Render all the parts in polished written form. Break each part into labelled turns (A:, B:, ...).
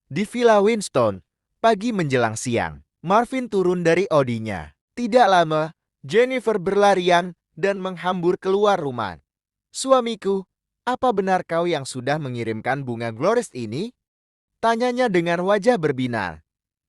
A: Di Villa Winston, pagi menjelang siang, Marvin turun dari Audi-nya. Tidak lama, Jennifer berlarian dan menghambur keluar rumah. "Suamiku, apa benar kau yang sudah mengirimkan bunga Glorious ini?" Tanyanya dengan wajah berbinar.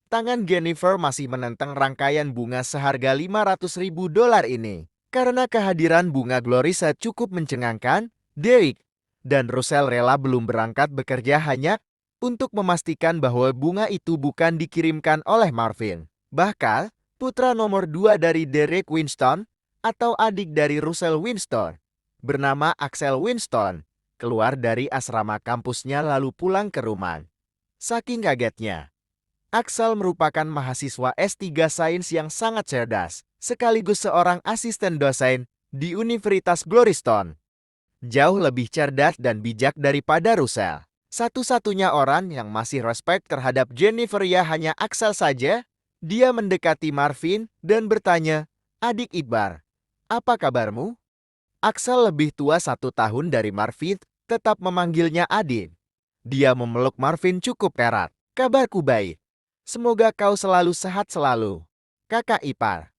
A: Tangan Jennifer masih menentang rangkaian bunga seharga $500.000 ini. Karena kehadiran bunga Glorisa cukup mencengangkan, Derek dan Russell rela belum berangkat bekerja hanya untuk memastikan bahwa bunga itu bukan dikirimkan oleh Marvin. Bahkan, putra nomor 2 dari Derek Winston atau adik dari Russell Winston, bernama Axel Winston, keluar dari asrama kampusnya lalu pulang ke rumah. Saking kagetnya, Axel merupakan mahasiswa S3 Sains yang sangat cerdas, sekaligus seorang asisten dosen di Universitas Gloriston. Jauh lebih cerdas dan bijak daripada Russell. Satu-satunya orang yang masih respect terhadap Jennifer ya hanya Axel saja. Dia mendekati Marvin dan bertanya, "Adik Ibar, apa kabarmu?" Axel lebih tua 1 tahun dari Marvin, tetap memanggilnya adik. Dia memeluk Marvin cukup erat. "Kabarku baik. Semoga kau selalu sehat selalu, kakak ipar."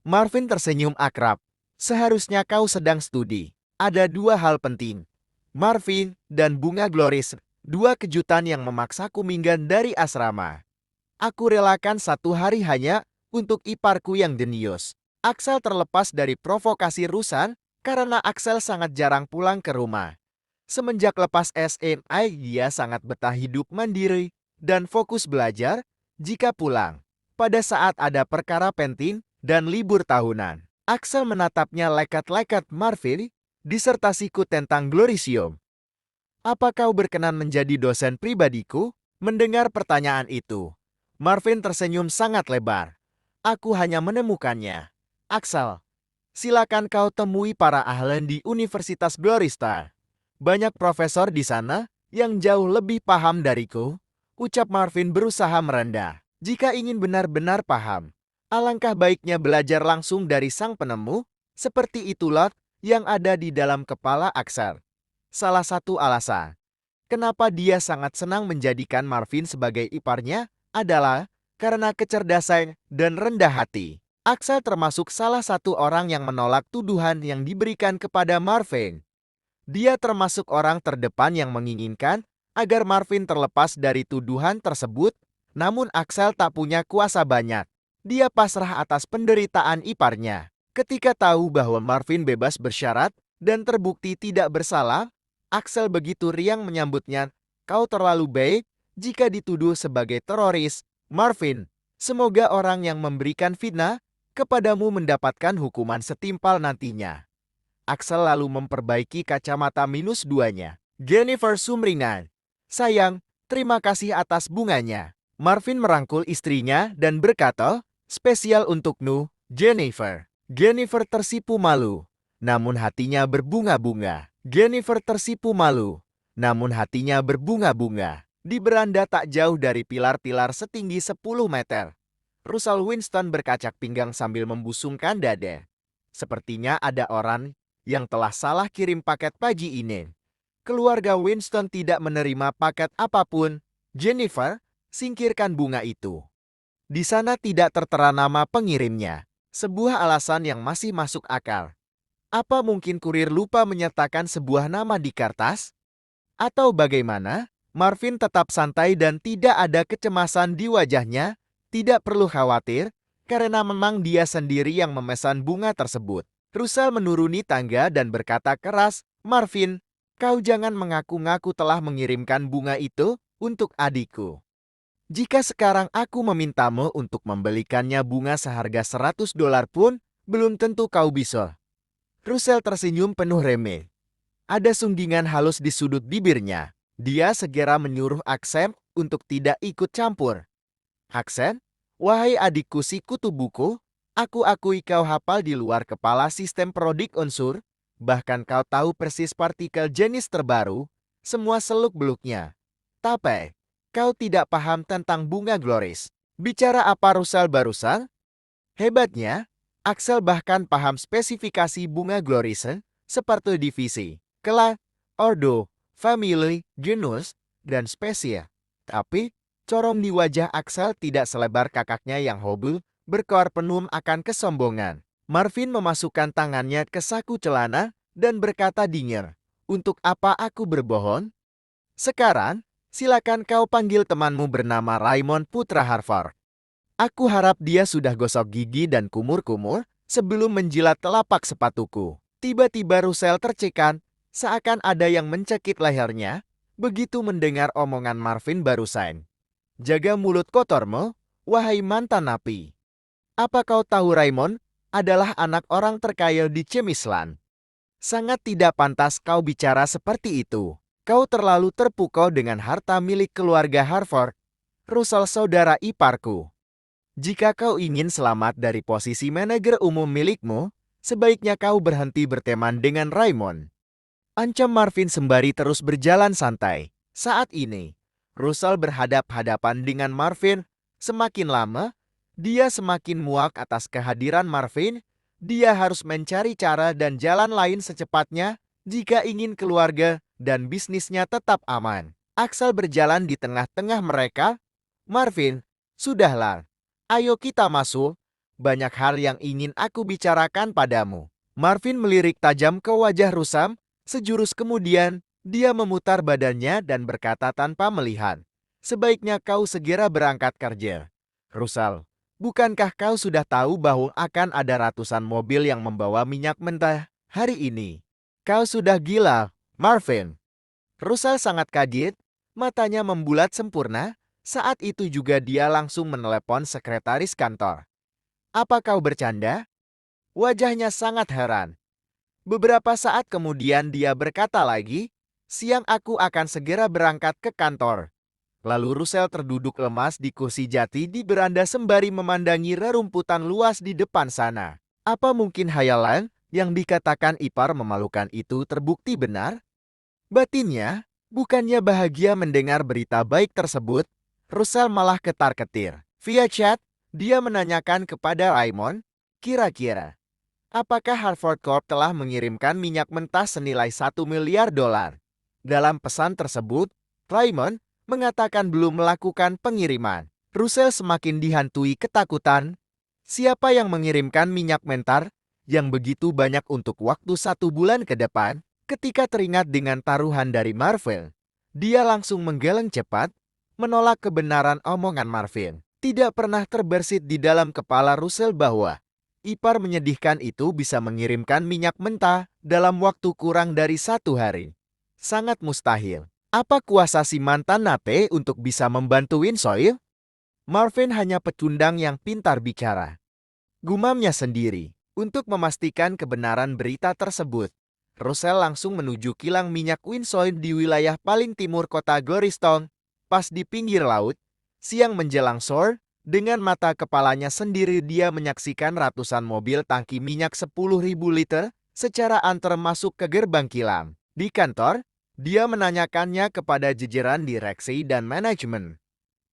A: Marvin tersenyum akrab. "Seharusnya kau sedang studi. Ada 2 hal penting. Marvin dan bunga Gloris, 2 kejutan yang memaksaku minggat dari asrama. Aku relakan 1 hari hanya untuk iparku yang jenius." Axel terlepas dari provokasi Rusan karena Axel sangat jarang pulang ke rumah. Semenjak lepas SMA, dia sangat betah hidup mandiri dan fokus belajar jika pulang. Pada saat ada perkara penting dan libur tahunan, Axel menatapnya lekat-lekat. "Marvin, disertasiku tentang Glorisium. Apa kau berkenan menjadi dosen pribadiku?" Mendengar pertanyaan itu, Marvin tersenyum sangat lebar. "Aku hanya menemukannya. Axel, silakan kau temui para ahli di Universitas Glorista. Banyak profesor di sana yang jauh lebih paham dariku," ucap Marvin berusaha merendah. "Jika ingin benar-benar paham, alangkah baiknya belajar langsung dari sang penemu." Seperti itulah yang ada di dalam kepala Axel. Salah satu alasan kenapa dia sangat senang menjadikan Marvin sebagai iparnya adalah karena kecerdasan dan rendah hati. Axel termasuk salah satu orang yang menolak tuduhan yang diberikan kepada Marvin. Dia termasuk orang terdepan yang menginginkan agar Marvin terlepas dari tuduhan tersebut, namun Axel tak punya kuasa banyak. Dia pasrah atas penderitaan iparnya. Ketika tahu bahwa Marvin bebas bersyarat dan terbukti tidak bersalah, Axel begitu riang menyambutnya. "Kau terlalu baik jika dituduh sebagai teroris, Marvin. Semoga orang yang memberikan fitnah kepadamu mendapatkan hukuman setimpal nantinya." Axel lalu memperbaiki kacamata -2-nya. Jennifer sumringah. "Sayang, terima kasih atas bunganya." Marvin merangkul istrinya dan berkata, "Spesial untukmu, Jennifer." Jennifer tersipu malu, namun hatinya berbunga-bunga. Namun hatinya berbunga-bunga. Di beranda tak jauh dari pilar-pilar setinggi 10 meter, Russell Winston berkacak pinggang sambil membusungkan dada. Sepertinya ada orang yang telah salah kirim paket pagi ini. Keluarga Winston tidak menerima paket apapun. "Jennifer, singkirkan bunga itu. Di sana tidak tertera nama pengirimnya." Sebuah alasan yang masih masuk akal. Apa mungkin kurir lupa menyertakan sebuah nama di kertas? Atau bagaimana? Marvin tetap santai dan tidak ada kecemasan di wajahnya. Tidak perlu khawatir, karena memang dia sendiri yang memesan bunga tersebut. Russell menuruni tangga dan berkata keras, "Marvin, kau jangan mengaku-ngaku telah mengirimkan bunga itu untuk adikku. Jika sekarang aku memintamu untuk membelikannya bunga seharga $100 pun, belum tentu kau bisa." Russell tersenyum penuh remeh. Ada sunggingan halus di sudut bibirnya. Dia segera menyuruh Axel untuk tidak ikut campur. "Axel, wahai adikku si kutu buku, aku akui kau hafal di luar kepala sistem prodik unsur, bahkan kau tahu persis partikel jenis terbaru, semua seluk-beluknya. Tapi, kau tidak paham tentang bunga Gloris." Bicara apa Russell barusan? Hebatnya, Axel bahkan paham spesifikasi bunga Gloris seperti divisi, kelas, ordo, family, genus, dan spesies. Tapi, Corong di wajah Axel tidak selebar kakaknya yang hobi, berkoar penuh akan kesombongan. Marvin memasukkan tangannya ke saku celana dan berkata dingin, "Untuk apa aku berbohong? Sekarang, silakan kau panggil temanmu bernama Raymond Putra Harvard. Aku harap dia sudah gosok gigi dan kumur-kumur sebelum menjilat telapak sepatuku." Tiba-tiba Russell tercekan, seakan ada yang mencekik lehernya, begitu mendengar omongan Marvin barusan. "Jaga mulut kotormu, wahai mantan napi. Apa kau tahu Raymond adalah anak orang terkaya di Cemislan? Sangat tidak pantas kau bicara seperti itu. Kau terlalu terpukau dengan harta milik keluarga Harvard, Russell saudara iparku. Jika kau ingin selamat dari posisi manajer umum milikmu, sebaiknya kau berhenti berteman dengan Raymond." Ancam Marvin sembari terus berjalan santai. Saat ini, Russell berhadap-hadapan dengan Marvin. Semakin lama, dia semakin muak atas kehadiran Marvin. Dia harus mencari cara dan jalan lain secepatnya jika ingin keluarga dan bisnisnya tetap aman. Axel berjalan di tengah-tengah mereka. "Marvin, sudahlah. Ayo kita masuk. Banyak hal yang ingin aku bicarakan padamu." Marvin melirik tajam ke wajah Rusam. Sejurus kemudian, dia memutar badannya dan berkata tanpa melihat, "Sebaiknya kau segera berangkat kerja. Russell, bukankah kau sudah tahu bahwa akan ada ratusan mobil yang membawa minyak mentah hari ini? Kau sudah gila, Marvin." Russell sangat kaget, matanya membulat sempurna. Saat itu juga dia langsung menelepon sekretaris kantor. "Apa kau bercanda?" Wajahnya sangat heran. Beberapa saat kemudian dia berkata lagi, "Siang aku akan segera berangkat ke kantor." Lalu Russell terduduk lemas di kursi jati di beranda sembari memandangi rerumputan luas di depan sana. Apa mungkin hayalan yang dikatakan ipar memalukan itu terbukti benar? Batinnya, bukannya bahagia mendengar berita baik tersebut, Russell malah ketar-ketir. Via chat, dia menanyakan kepada Raymond, "Kira-kira apakah Harvard Corp telah mengirimkan minyak mentah senilai $1 miliar?" Dalam pesan tersebut, Raymond mengatakan belum melakukan pengiriman. Russell semakin dihantui ketakutan. Siapa yang mengirimkan minyak mentah yang begitu banyak untuk waktu 1 bulan ke depan? Ketika teringat dengan taruhan dari Marvin, dia langsung menggeleng cepat, menolak kebenaran omongan Marvin. Tidak pernah terbersit di dalam kepala Russell bahwa ipar menyedihkan itu bisa mengirimkan minyak mentah dalam waktu kurang dari 1 hari. Sangat mustahil. Apa kuasa si mantan nape untuk bisa membantu Winsoil? Marvin hanya pecundang yang pintar bicara. Gumamnya sendiri. Untuk memastikan kebenaran berita tersebut, Russell langsung menuju kilang minyak Winsoil di wilayah paling timur kota Goristone, pas di pinggir laut. Siang menjelang sore, dengan mata kepalanya sendiri dia menyaksikan ratusan mobil tangki minyak 10.000 liter secara antar masuk ke gerbang kilang. Di kantor, dia menanyakannya kepada jajaran direksi dan manajemen.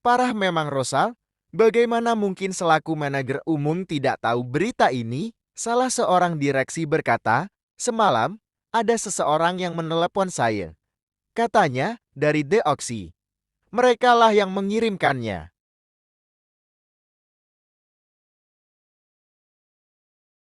A: Parah memang Russell, bagaimana mungkin selaku manajer umum tidak tahu berita ini? Salah seorang direksi berkata, "Semalam, ada seseorang yang menelepon saya. Katanya, dari The Oxy. Merekalah yang mengirimkannya."